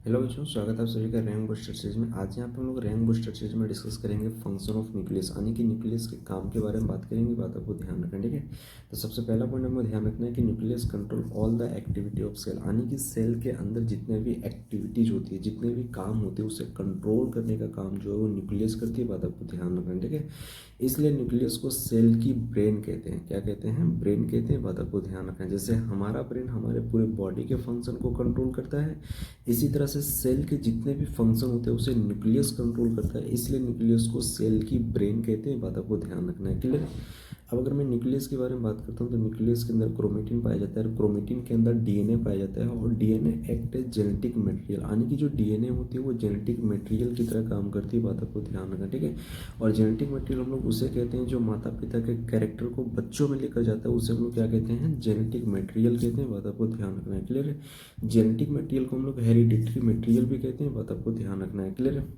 Hello बच्चों, स्वागत है आप सभी का रैंक बूस्टर सीरीज में। आज यहाँ पे हम लोग रैंक बूस्टर सीरीज में डिस्कस करेंगे फंक्शन ऑफ न्यूक्लियस, यानी कि न्यूक्लियस के काम के बारे में बात करेंगे। बातों को ध्यान रखना, ठीक है। तो सबसे पहला पॉइंट हमें ध्यान रखना है कि nucleus control all the activity of cell, यानी कि सेल के अंदर जितने भी एक्टिविटीज होती है, जितने भी काम होते हैं, उसे कंट्रोल करने का काम जो है वो न्यूक्लियस करती है। बातों को ध्यान रखना, ठीक है। इसलिए न्यूक्लियस को सेल की ब्रेन कहते हैं। क्या कहते हैं? ब्रेन कहते हैं। बातों को ध्यान रखना है। जैसे हमारा ब्रेन हमारे पूरे बॉडी के फंक्शन को कंट्रोल करता है, इसी तरह से सेल के जितने भी फंक्शन होते हैं उसे न्यूक्लियस कंट्रोल करता है। इसलिए न्यूक्लियस को सेल की ब्रेन कहते हैं। बातों को ध्यान रखना है, क्लियर। अब अगर मैं न्यूक्लियस के बारे में बात करता हूँ तो न्यूक्लियस के अंदर क्रोमेटिन पाया जाता है और क्रोमेटिन के अंदर डीएनए पाया जाता है। और DNA act as genetic material, यानी कि जो डीएनए होती है वो जेनेटिक मटेरियल की तरह काम करती है। बातों को ध्यान रखना, ठीक है। और जेनेटिक मटेरियल हम लोग उसे कहते हैं जो माता पिता के कैरेक्टर को बच्चों में लेकर जाता है, उसे हम लोग क्या कहते हैं? जेनेटिक मटेरियल कहते हैं। बातों को ध्यान रखना है, क्लियर है। जेनेटिक मटेरियल को हम लोग हेरिडिटरी मटेरियल भी कहते हैं। बात आपको ध्यान रखना है, क्लियर है।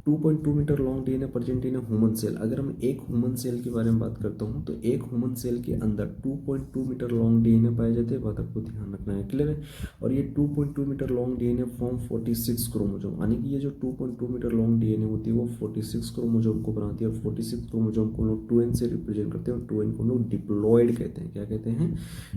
2.2 metre long DNA present in human cell. अगर हम एक ह्यूमन सेल के बारे में बात करता हूँ तो एक ह्यूमन सेल के अंदर 2.2 मीटर लॉन्ग डीएनए पाए जाते हैं। बात आपको ध्यान रखना है, क्लियर है। और ये 2.2 metre long DNA form 46 chromosome, यानी कि ये जो 2.2 मीटर लॉन्ग डीएनए होती है वो 46 क्रोमोजोम को बनाती है। और 46 क्रोमोजोम को हम लोग 2n से रिप्रेजेंट करते हैं और 2n को हम लोग डिप्लॉयड कहते हैं। क्या कहते हैं?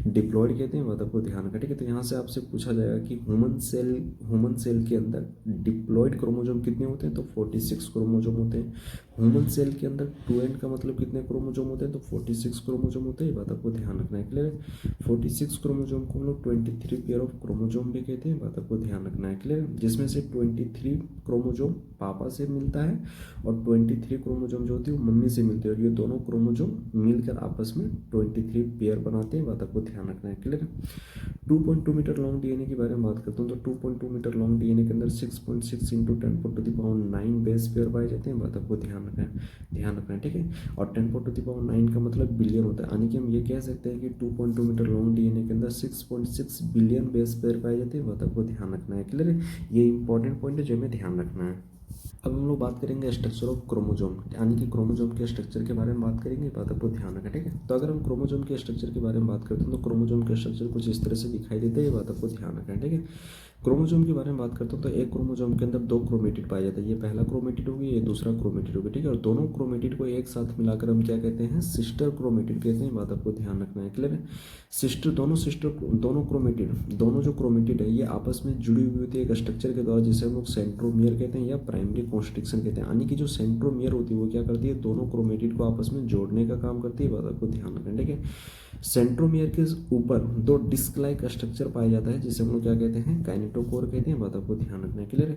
डिप्लॉयड कहते हैं। बात आपको ध्यान रखना, ठीक है। तो यहाँ से आपसे पूछा जाएगा कि ह्यूमन सेल के अंदर डिप्लॉयड क्रोमोजोम कितने होते हैं? तो 46 क्रोमोजोम होते हैं। ह्यूमन सेल के अंदर 2n का मतलब कितने क्रोमोजोम होते हैं? तो 46 क्रोमोजोम होते हैं। ये बात आपको ध्यान रखना है, क्लियर है। 46 क्रोमोजोम को हम लोग 23 पेयर ऑफ क्रोमोजोम भी कहते हैं। बात आपको ध्यान रखना है, क्लियर है। जिसमें से 23 क्रोमोजोम पापा से मिलता है और 23 क्रोमोजोम जो होती है वो मम्मी से मिलती है। और ये दोनों क्रोमोजोम मिलकर आपस में 23 पेयर बनाते हैं। बात आपको ध्यान रखना है, क्लियर है। 2.2 मीटर लॉन्ग डीएनए के बारे में बात करता हूँ तो 2.2 मीटर लॉन्ग डीएनए के अंदर 6.6 इंटू 10⁻9 बेस पेयर पाए जाते हैं। बात आपको ध्यान रखना है, ठीक है। और 10⁻9 का मतलब बिलियन होता है, यानी कि हम ये कह सकते हैं कि 2.2 मीटर लॉन्ग डीएनए के अंदर 6.6 बिलियन बेस पेयर पाए जाते हैं। बात आपको ध्यान रखना है, क्लियर है। ये इंपॉर्टेंट पॉइंट है जो हमें ध्यान रखना है। अब हम लोग बात करेंगे स्ट्रक्चर ऑफ क्रोमोजोम, यानी कि क्रोमोजोम के स्ट्रक्चर के बारे में बात करेंगे। बात आपको ध्यान रखना, ठीक है। तो अगर हम क्रोमोजोम के स्ट्रक्चर के बारे में बात करते हैं तो क्रोमोजोम के स्ट्रक्चर कुछ इस तरह से दिखाई देते हैं। ये बात आपको ध्यान रखना है, ठीक है। क्रोमोजोम के बारे में बात करते हो तो एक क्रोमोजोम के अंदर 2 क्रोमेटिड पाया जाता है। ये पहला क्रोमेटिड होगी, ये दूसरा क्रोमेटिड होगी, ठीक है। और दोनों क्रोमेटिड को एक साथ मिलाकर हम क्या कहते हैं? सिस्टर क्रोमेटिड कहते हैं। बात आपको ध्यान रखना है, क्लियर है। दोनों क्रोमेटिड, दोनों जो क्रोमेटिड है ये आपस में जुड़ी हुई होती है एक स्ट्रक्चर के द्वारा, जिसे हम लोग सेंट्रोमियर कहते हैं या प्राइमरी कॉन्स्ट्रिक्शन कहते हैं। यानी कि जो सेंट्रोमियर होती है वो क्या करती है? दोनों क्रोमेटिड को आपस में जोड़ने का काम करती है। बात आपको ध्यान रखना है, ठीक है। सेंट्रोमियर के ऊपर 2 डिस्क लाइक स्ट्रक्चर पाया जाता है, जिसे हम लोग क्या कहते हैं? काइनेटोकोर कहते हैं। बात आपको ध्यान रखना है, क्लियर है।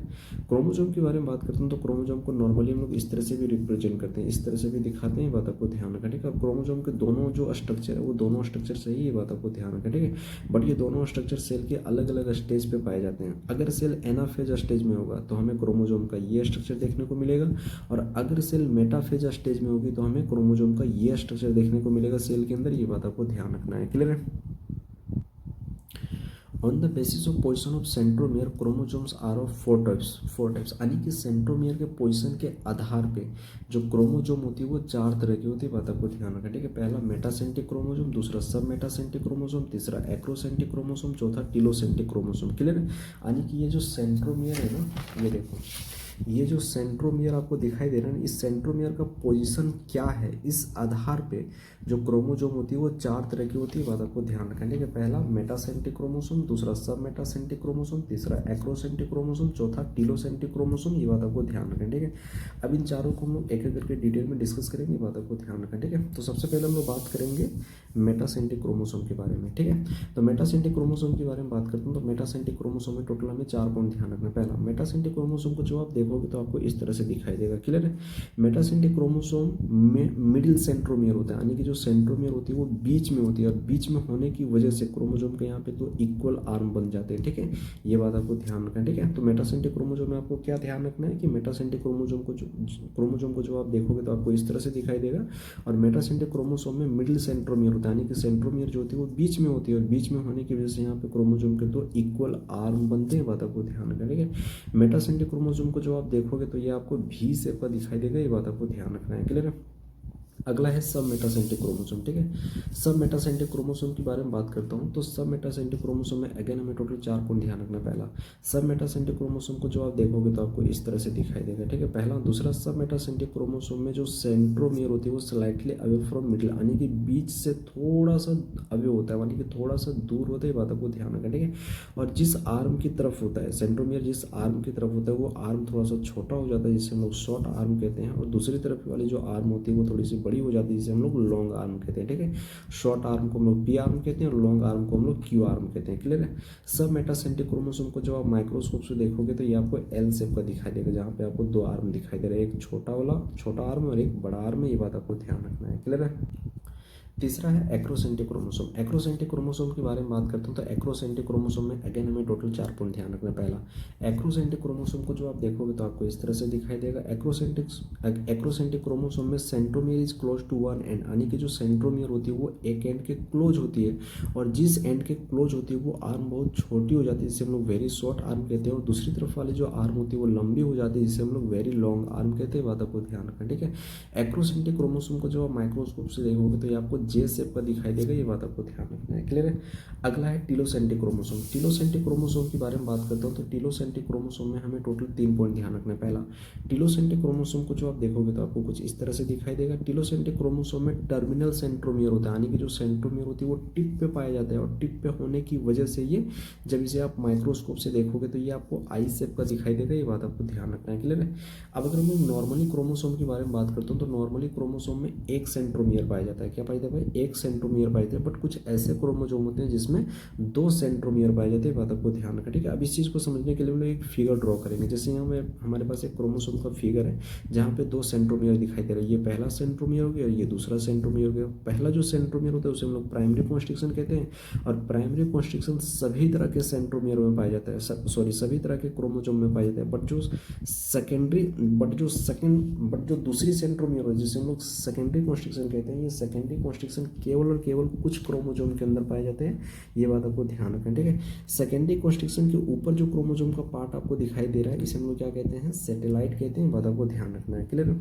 क्रोमोजोम के बारे में बात करते हैं तो क्रोमोजोम को नॉर्मली हम लोग इस तरह से भी रिप्रेजेंट करते हैं, इस तरह से भी दिखाते हैं। बात आपको ध्यान रखना, ठीक है। क्रोमोजोम के दोनों जो स्ट्रक्चर है वो दोनों स्ट्रक्चर सही है। बात आपको ध्यान रखना, ठीक है। बट ये दोनों स्ट्रक्चर सेल के अलग अलग स्टेज पे पाए जाते हैं। अगर सेल एनाफेज स्टेज में होगा तो हमें क्रोमोजोम का ये स्ट्रक्चर देखने को मिलेगा, और अगर सेल मेटाफेज स्टेज में होगी तो हमें क्रोमोजोम का ये स्ट्रक्चर देखने को मिलेगा सेल के अंदर। ये बात आपको ध्यान रखना है, क्लियर है। On the basis of position of centromere chromosomes are of four types, यानी कि सेंट्रोमियर के पोजिशन के आधार पे जो क्रोमोजोम होती है वो 4 तरह की होती है। बात आपको ध्यान रखना, ठीक है। पहला मेटासेंटिक क्रोमोजोम, दूसरा सब मेटासेंटिक क्रोमोजोम, तीसरा एक्रोसेंटिक क्रोमोजोम, चौथा टीलोसेंटिक क्रोमोजोम, क्लियर है। यानी कि ये जो सेंट्रोमियर है ना, ये देखो, ये जो सेंट्रोमियर आपको दिखाई दे रहा है, इस सेंट्रोमियर का पोजीशन क्या है, इस आधार पे जो क्रोमोजोम होती है वो 4 तरह की होती है। बात आपको ध्यान रखना है कि पहला मेटासेंटिक क्रोमोसोम, दूसरा सब मेटासेंटिक क्रोमोसोम, तीसरा एक्रोसेंटिक क्रोमोसोम, चौथा टीलोसेंटिक क्रोमोसोम। ये बात आपको ध्यान रखना है, ठीक है। अब इन चारों को हम लोग एक एक करके डिटेल में डिस्कस करेंगे। बात आपको ध्यान रखना है, ठीक है। तो सबसे पहले हम लोग बात करेंगे मेटासेंटिक क्रोमोसोम के बारे में, ठीक है। तो मेटासेंटिक क्रोमोसोम के बारे में बात करते हैं तो मेटासेंटिक क्रोमोसोम में टोटल हमें 4 पॉइंट ध्यान रखना है। पहला, मेटासेंटिक क्रोमोसोम को जो आप देखोगे तो आपको इस तरह से दिखाई देगा, क्लियर है। मेटासेंटिक क्रोमोसोम में मिडिल सेंट्रोमियर होता है, यानी कि जो सेंट्रोमियर होती है वो बीच में होती है, और बीच में होने की वजह से क्रोमोसोम के यहाँ पे तो इक्वल आर्म बन जाते हैं, ठीक है। ये बात आपको ध्यान रखना है, ठीक है। तो मेटासेंटिक क्रोमोसोम में आपको क्या ध्यान रखना है कि मेटासेंटिक क्रोमोसोम को जो आप देखोगे तो आपको इस तरह से दिखाई देगा। और मेटासेंटिक क्रोमोसोम में मिडिल सेंट्रोमियर होता है, यानी कि सेंट्रोमियर जो होती है वो बीच में होती है, और बीच में होने की वजह से यहाँ पे क्रोमोसोम के दो इक्वल आर्म बनते हैं। बात आपको ध्यान रखना है, ठीक है। मेटासेंटिक क्रोमोसोम को जो आप देखोगे तो ये आपको भी शेप का दिखाई देगा। ये बात आपको ध्यान रखना है, क्लियर है। अगला है सब मेटासेंट्रिक क्रोमोसोम। ठीक है, सब मेटासेंट्रिक क्रोमोसोम के बारे में बात करता हूँ तो सब मेटासेंट्रिक क्रोमोसोम में अगेन हमें टोटल 4 पॉइंट ध्यान रखना है। पहला, सब मेटासेंट्रिक क्रोमोसोम को जो आप देखोगे तो आपको इस तरह से दिखाई देगा। ठीक है, पहला। दूसरा, सब मेटासेंट्रिक क्रोमोसोम में जो सेंट्रोमियर होती है वो स्लाइटली अवे फ्रॉम मिडिल, यानी कि बीच से थोड़ा सा अवे होता है, यानी कि थोड़ा सा दूर होता है, ये बात आपको ध्यान रखना। ठीक है, और जिस आर्म की तरफ होता है सेंट्रोमियर, जिस आर्म की तरफ होता है वो आर्म थोड़ा सा छोटा हो जाता है जिसे हम लोग शॉर्ट आर्म कहते हैं, और दूसरी तरफ वाली जो आर्म होती है वो थोड़ी सी बड़ी हो जाती है जिसे हम लोग लॉन्ग आर्म कहते हैं। ठीक है, शॉर्ट आर्म को हम लोग पी आर्म कहते हैं और लॉन्ग आर्म को हम लोग क्यू आर्म कहते हैं। क्लियर है। सब मेटासेंट्रिक क्रोमोसोम को जब आप माइक्रोस्कोप से देखोगे तो ये आपको एल शेप का दिखाई देगा, जहाँ पे आपको 2 आर्म दिखाई दे रहा है, एक छोटा वाला छोटा आर्म और एक बड़ा आर्म है, ये बात आपको ध्यान रखना है। क्लियर है। तीसरा है एक्रोसेंट्रिक क्रोमोसोम। एक्रोसेंट्रिक क्रोमोसोम के बारे में बात करता हूँ तो एक्रोसेंट्रिक क्रोमोसोम में अगेन हमें टोटल 4 पॉइंट ध्यान रखना है। पहला, एक्रोसेंट्रिक क्रोमोसोम को जो आप देखोगे तो आपको इस तरह से दिखाई देगा। एक्रोसेंट्रिक क्रोमोसोम में centromere is close to one end, यानी कि जो सेंट्रोमियर होती है वो एक एंड के क्लोज होती है, और जिस एंड के क्लोज होती है वो आर्म बहुत छोटी हो जाती है जिसे हम लोग वेरी शॉर्ट आर्म कहते हैं, और दूसरी तरफ वाली जो आर्म होती है वो लंबी हो जाती है जिसे हम लोग वेरी लॉन्ग आर्म कहते हैं। बात आपको ध्यान रखना। ठीक है, एक्रोसेंट्रिक क्रोमोसोम को जो आप माइक्रोस्कोप से देखोगे तो ये आपको जे शेप का दिखाई देगा, ये बात आपको ध्यान रखना है। क्लियर है। अगला है टीलोसेंट्रिक क्रोमोसोम। टीलोसेंट्रिक क्रोमोसोम के बारे में बात करता हूँ तो टीलोसेंट्रिक क्रोमोसोम में हमें टोटल 3 पॉइंट ध्यान रखना है। पहला, टीलोसेंट्रिक क्रोमोसोम को जो आप देखोगे तो आपको कुछ इस तरह से दिखाई देगा। टीलोसेंट्रिक क्रोमोसोम में टर्मिनल सेंट्रोमियर होता है, यानी कि जो सेंट्रोमियर होती है वो टिप पे पाया जाता है, और टिप पे होने की वजह से ये जब इसे आप माइक्रोस्कोप से देखोगे तो ये आपको आई शेप का दिखाई देगा, ये बात आपको ध्यान रखना है। क्लियर है। अब अगर मैं नॉर्मली क्रोमोसोम के बारे में बात करता हूँ तो नॉर्मली क्रोमोसोम में एक सेंट्रोमियर पाया जाता है। क्या पाया जाता है भाई? एक सेंट्रोमियर पाए जाते हैं, बट कुछ ऐसे क्रोमोसोम होते हैं जिसमें 2 सेंट्रोमियर पाए जाते हैं, बात आपको ध्यान रखना। ठीक है, अब इस चीज़ को समझने के लिए हम लोग एक फिगर ड्रॉ करेंगे। जैसे यहाँ में हमारे पास एक क्रोमोसोम का फिगर है जहाँ पे 2 सेंट्रोमियर दिखाई दे रहा है, ये पहला सेंट्रोमियर हो गया और ये दूसरा सेंट्रोमियर हो गया। पहला जो सेंट्रोमियर होता है उसे हम लोग प्राइमरी कॉन्स्ट्रिक्शन कहते हैं, और प्राइमरी कॉन्स्ट्रिक्शन सभी तरह के सेंट्रोमियर में पाया जाता है, सभी तरह के क्रोमोसोम में पाया जाता है, बट जो दूसरी सेंट्रोमियर है जिसे हम लोग सेकेंडरी कॉन्स्ट्रिक्शन कहते हैं, ये सेकेंडरी कॉन्स्ट्रिक्शन केवल और केवल कुछ क्रोमोसोम के अंदर पाए जाते हैं, ये बात आपको ध्यान रखना। ठीक है, सेकेंडरी कॉन्स्ट्रिक्शन के ऊपर जो क्रोमोसोम का पार्ट आपको दिखाई दे रहा है इसे हम लोग क्या कहते हैं? सैटेलाइट कहते हैं, बात आपको ध्यान रखना है। क्लियर।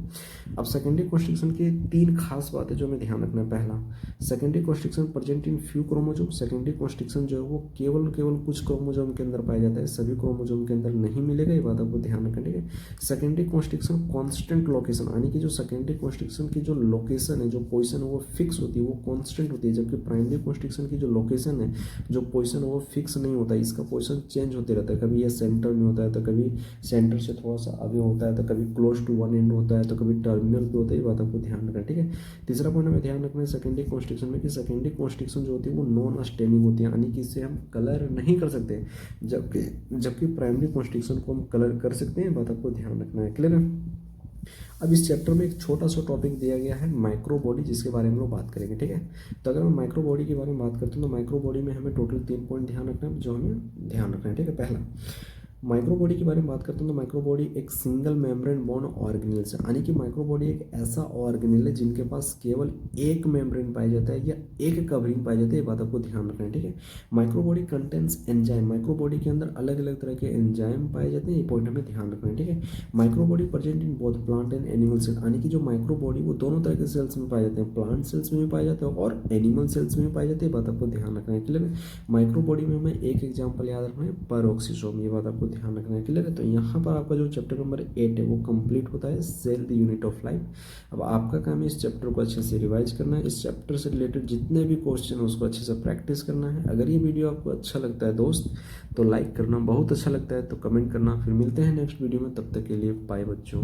अब सेकेंडरी कॉन्स्ट्रिक्शन की 3 खास बातें जो हमें ध्यान रखना है। पहला, secondary constriction present in few chromosome. Secondary constriction जो है वो केवल कुछ क्रोमोसोम के अंदर पाया जाता है, सभी क्रोमोसोम के अंदर नहीं मिलेगा, ये बात आपको ध्यान रखना। ठीक है, सेकेंडरी कॉन्स्ट्रिक्शन कॉन्स्टेंट लोकेशन, यानी कि जो सेकेंडरी कॉन्स्ट्रिक्शन की जो लोकेशन है, जो पोजिशन है वो फिक्स होती है, वो कॉन्स्टेंट होती है, जबकि प्राइमरी कॉन्स्ट्रिक्शन की जो लोकेशन है, जो पोजीशन है वो फिक्स नहीं होता है, इसका पोजीशन चेंज होते रहता है। कभी ये सेंटर में होता है तो कभी सेंटर से थोड़ा सा अवे होता है, तो कभी क्लोज टू वन एंड होता है, तो कभी टर्मिनल पे होता है, ये बात आपको ध्यान रखना है। ठीक है, तीसरा पॉइंट हमें ध्यान रखना है सेकेंडरी कॉन्स्ट्रिक्शन में कि सेकेंडरी कॉन्स्ट्रिक्शन जो होती है वो नॉन स्टेनिंग होती है, यानी कि इससे हम कलर नहीं कर सकते, जबकि प्राइमरी कॉन्स्ट्रिक्शन को हम कलर कर सकते हैं, बात आपको ध्यान रखना है। क्लियर है। अब इस चैप्टर में एक छोटा सा टॉपिक दिया गया है माइक्रो बॉडी, जिसके बारे में हम लोग बात करेंगे। ठीक है, तो अगर मैं माइक्रो बॉडी के बारे में बात करता हूँ तो माइक्रो बॉडी में हमें टोटल 3 पॉइंट ध्यान रखना है, जो हमें ध्यान रखना है। ठीक है, पहला, माइक्रो बॉडी के बारे में बात करते हैं तो माइक्रो बॉडी एक सिंगल मेम्ब्रेन बोर्न ऑर्गेनेल है, यानी कि माइक्रो बॉडी एक ऐसा ऑर्गेनेल है जिनके पास केवल एक मेम्ब्रेन पाया जाता है या एक कवरिंग पाई जाती है, ये बात आपको ध्यान रखना है। ठीक है, micro body contents enzyme. Micro body के अंदर अलग अलग तरह के एंजाइम पाए जाते हैं, ये पॉइंट हमें ध्यान रखना है। ठीक है, micro body present in both plant and animal cell, यानी कि जो माइक्रो बॉडी वो दोनों तरह के सेल्स में पाए जाते हैं, प्लांट सेल्स में भी पाए जाते हैं और एनिमल सेल्स में भी पाए जाते हैं, बात आपको ध्यान रखना है। क्लियर है। माइक्रो बॉडी में हमें एक एग्जाम्पल याद रखना है, पेरोक्सिसोम, ये बात आपको ध्यान रखना है। क्लियर है। तो यहाँ पर आपका जो चैप्टर नंबर 8 है वो कंप्लीट होता है, sale the unit of life. अब आपका काम है इस चैप्टर को अच्छे से रिवाइज करना है, इस चैप्टर से रिलेटेड जितने भी क्वेश्चन है उसको अच्छे से प्रैक्टिस करना है। अगर ये वीडियो आपको अच्छा लगता है दोस्त तो लाइक करना, बहुत अच्छा लगता है तो कमेंट करना। फिर मिलते हैं नेक्स्ट वीडियो में, तब तक के लिए बाय बच्चों।